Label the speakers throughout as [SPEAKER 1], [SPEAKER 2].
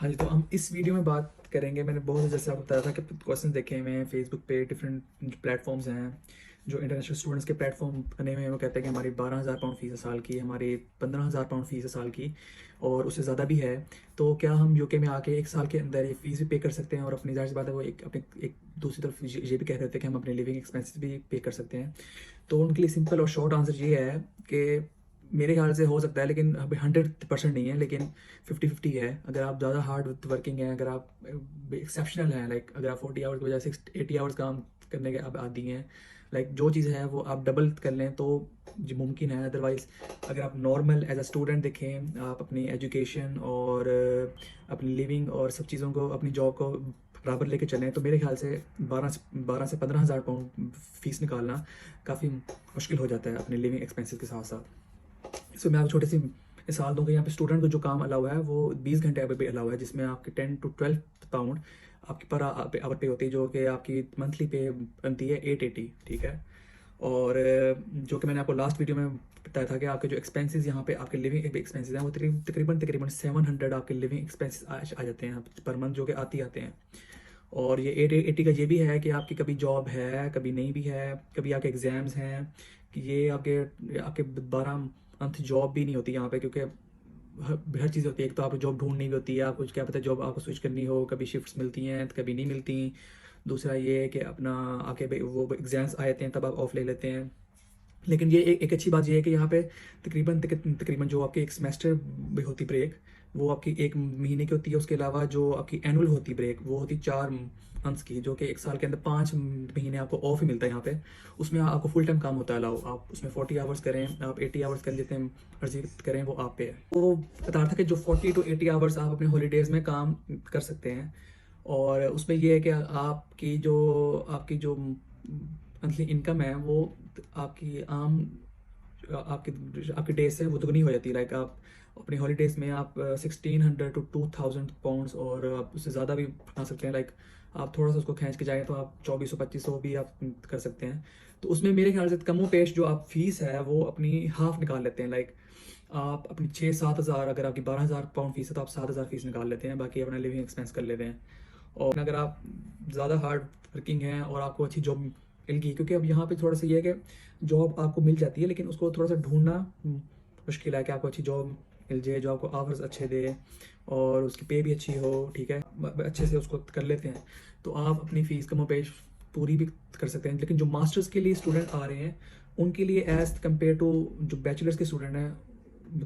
[SPEAKER 1] हाँ जी, तो हम इस वीडियो में बात करेंगे। मैंने बहुत जैसे आपको बताया था कि क्वेश्चन देखे हुए हैं फेसबुक पे, डिफरेंट प्लेटफॉर्म्स हैं जो इंटरनेशनल स्टूडेंट्स के प्लेटफॉर्म बने हुए हैं। वो कहते हैं कि हमारी 12,000 पाउंड फ़ीस है साल की, हमारी 15,000 पाउंड फ़ीस है साल की, और उससे ज़्यादा भी है। तो क्या हम यूके में आके एक साल के अंदर ये फ़ीस भी पे कर सकते हैं, और अपनी ज़ाहिर सी बात है वो एक दूसरी तरफ ये भी कह रहे थे कि हम अपने लिविंग एक्सपेंसेस भी पे कर सकते हैं। तो उनके लिए सिंपल और शॉर्ट आंसर ये है कि मेरे ख्याल से हो सकता है, लेकिन अभी 100% नहीं है, लेकिन 50-50 है। अगर आप ज़्यादा हार्ड वर्किंग हैं, अगर आप एक्सेप्शनल हैं, लाइक अगर आप 40 आवर्स की बजाय 80 आवर्स काम करने के आप आदी हैं, लाइक जो चीज़ है वो आप डबल कर लें तो जो मुमकिन है। अदरवाइज़ अगर आप नॉर्मल एज अ स्टूडेंट देखें, आप अपनी एजुकेशन और अपनी लिविंग और सब चीज़ों को, अपनी जॉब को बराबर लेके चलें, तो मेरे ख्याल से 12 से 15,000 पाउंड फ़ीस निकालना काफ़ी मुश्किल हो जाता है अपने लिविंग एक्सपेंसेस के साथ साथ। सो मैं आपको छोटी सी मिसाल दूंगा। यहाँ पे स्टूडेंट को जो काम अलाउ है वो 20 घंटे पे अलाउ है, जिसमें आपके 10 to 12 पाउंड आपकी पर आवर पे होती है, जो कि आपकी मंथली पे बनती है 880। ठीक है। और जो कि मैंने आपको लास्ट वीडियो में बताया था कि आपके जो एक्सपेंसेस यहाँ पे आपके लिविंग एक्सपेंसेस हैं वो तकरीबन तकरीबन 700 आपके लिविंग एक्सपेंसेस आ जाते हैं पर मंथ, जो कि आते हैं। और ये 880 का ये भी है कि आपकी कभी जॉब है, कभी नहीं भी है, कभी आपके एग्ज़ाम्स हैं, कि ये आपके आपके 12 मंथ जॉब भी नहीं होती यहाँ पे, क्योंकि हर चीज़ होती है। एक तो आपको जॉब ढूंढनी भी होती है, आपको क्या पता जॉब आपको स्विच करनी हो, कभी शिफ्ट्स मिलती हैं तो कभी नहीं मिलती। दूसरा ये है कि अपना आपके वो एग्ज़ाम्स आ जाते हैं तब आप ऑफ ले लेते हैं। लेकिन ये एक अच्छी बात ये है कि यहाँ पे तकरीबन जो आपकी एक सेमेस्टर भी होती ब्रेक, वो आपकी 1 महीने की होती है। उसके अलावा जो आपकी एनुअल होती ब्रेक वो होती 4 मंथ्स की, जो कि एक साल के अंदर 5 महीने आपको ऑफ ही मिलता है यहाँ पे। उसमें आपको फुल टाइम काम होता है अलाउ, आप उसमें 40 आवर्स करें, आप 80 आवर्स कर जितने मर्जी करें, वो आप पे है। वो बता रहा था कि जो 40 to 80 आवर्स आप अपने हॉलीडेज़ में काम कर सकते हैं, और उसमें ये है कि आपकी जो मंथली इनकम है वो आपकी आपकी आपकी डेज से वो दुगनी हो जाती है। लाइक आप अपने हॉलीडेज़ में आप 1600 to 2000 पाउंड्स, और आप उससे ज़्यादा भी बना सकते हैं। लाइक आप थोड़ा सा उसको खींच के जाएँ तो आप 2400-2500 भी आप कर सकते हैं। तो उसमें मेरे ख्याल से कमो पेश जो आप फीस है वो अपनी हाफ निकाल लेते हैं। लाइक आप अपनी 6-7 हज़ार, अगर आपकी 12,000 पाउंड फीस है तो आप 7,000 फीस निकाल लेते हैं, बाकी अपना लिविंग एक्सपेंस कर लेते हैं। और अगर आप ज़्यादा हार्ड वर्किंग हैं और आपको अच्छी जॉब मिल गई, क्योंकि अब यहाँ पे थोड़ा सा ये है कि जॉब आपको मिल जाती है, लेकिन उसको थोड़ा सा ढूंढना मुश्किल है कि आपको अच्छी जॉब मिल जाए जो आपको आवर्स अच्छे दे और उसकी पे भी अच्छी हो। ठीक है, अच्छे से उसको कर लेते हैं तो आप अपनी फ़ीस कमो पेश पूरी भी कर सकते हैं। लेकिन जो मास्टर्स के लिए स्टूडेंट आ रहे हैं उनके लिए एज़ कम्पेयर टू जो बैचलर्स के स्टूडेंट हैं,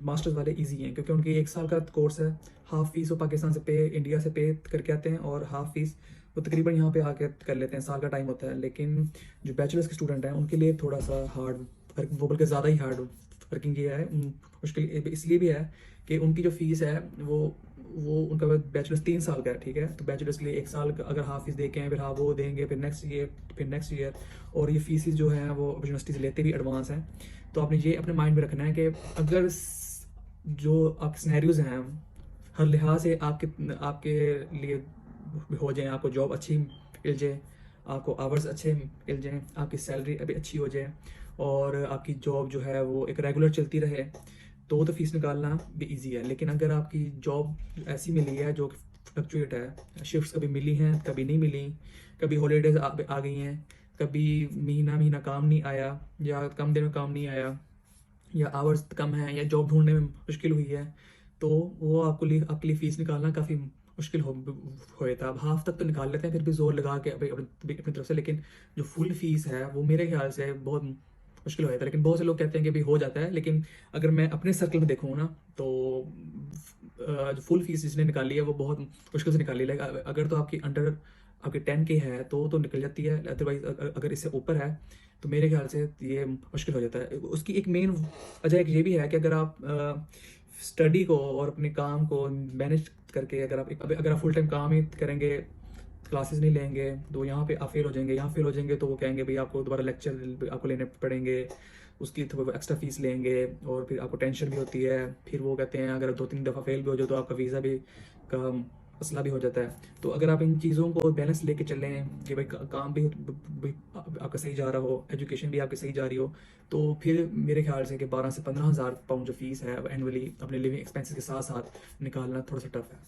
[SPEAKER 1] मास्टर्स वाले इजी हैं, क्योंकि उनकी एक साल का कोर्स है। हाफ फीस वो पाकिस्तान से इंडिया से पे करके आते हैं, और हाफ फीस वो तकरीबन यहाँ पे आके कर लेते हैं, साल का टाइम होता है। लेकिन जो बैचलर्स के स्टूडेंट हैं उनके लिए थोड़ा सा हार्ड वर्क, वो बल्कि ज़्यादा ही हार्ड वर्किंग ये है। मुश्किल इसलिए भी है कि उनकी जो फीस है वो उनका बैचलर्स 3 साल का है। ठीक है, तो बैचलर्स के लिए एक साल अगर हाफ फीस दे के हैं, फिर हाँ वो देंगे, फिर नेक्स्ट ईयर। और ये फीसिस जो हैं वो यूनिवर्सिटी से लेते भी एडवांस हैं। तो आपने ये अपने माइंड में रखना है कि अगर जो आपके सिनेरियोज हैं हर लिहाज से आपके आपके लिए हो जाए, आपको जॉब अच्छी मिल जाए, आपको आवर्स अच्छे मिल जाएँ, आपकी सैलरी अभी अच्छी हो जाए, और आपकी जॉब जो है वो एक रेगुलर चलती रहे, तो फ़ीस निकालना भी ईजी है। लेकिन अगर आपकी जॉब ऐसी मिली है जो फ्लक्चुएट है, शिफ्ट्स कभी मिली हैं कभी नहीं मिली, कभी हॉलीडेज आ गई हैं, कभी महीना महीना काम नहीं आया, या कम दिन में काम नहीं आया, या आवर्स कम हैं, या जॉब ढूंढने में मुश्किल हुई है, तो वो आपके लिए फ़ीस निकालना काफ़ी मुश्किल हो जाता है। अब हाफ तक तो निकाल लेते हैं फिर भी जोर लगा के अपनी तरफ से, लेकिन जो फुल फीस है वो मेरे ख्याल से बहुत मुश्किल हो जाता है। लेकिन बहुत से लोग कहते हैं कि भाई हो जाता है, लेकिन अगर मैं अपने सर्कल में देखूँ ना, तो जो फुल फीस जिसने निकाली है वो बहुत मुश्किल से निकाली। लाइक अगर तो आपकी अंडर आपकी 10K है तो निकल जाती है, अदरवाइज अगर इससे ऊपर है तो मेरे ख्याल से ये मुश्किल हो जाता है। उसकी एक मेन वजह एक ये भी है कि अगर आप स्टडी को और अपने काम को मैनेज करके, अगर आप फुल टाइम काम ही करेंगे, क्लासेस नहीं लेंगे, तो यहाँ पे आप फेल हो जाएंगे। यहाँ फेल हो जाएंगे तो वो कहेंगे भाई आपको दोबारा लेक्चर आपको लेने पड़ेंगे, उसकी तो एक्स्ट्रा फीस लेंगे, और फिर आपको टेंशन भी होती है। फिर वो कहते हैं अगर 2-3 दफ़ा फेल भी हो जाए तो आपका वीज़ा भी का मसला भी हो जाता है। तो अगर आप इन चीज़ों को बैलेंस लेके चलें कि भाई काम भी आपका सही जा रहा हो, एजुकेशन भी आपकी सही जा रही हो, तो फिर मेरे ख्याल से कि 12 से 15,000 पाउंड जो फीस है एनुअली अपने लिविंग एक्सपेंसेस के साथ साथ निकालना थोड़ा सा टफ है।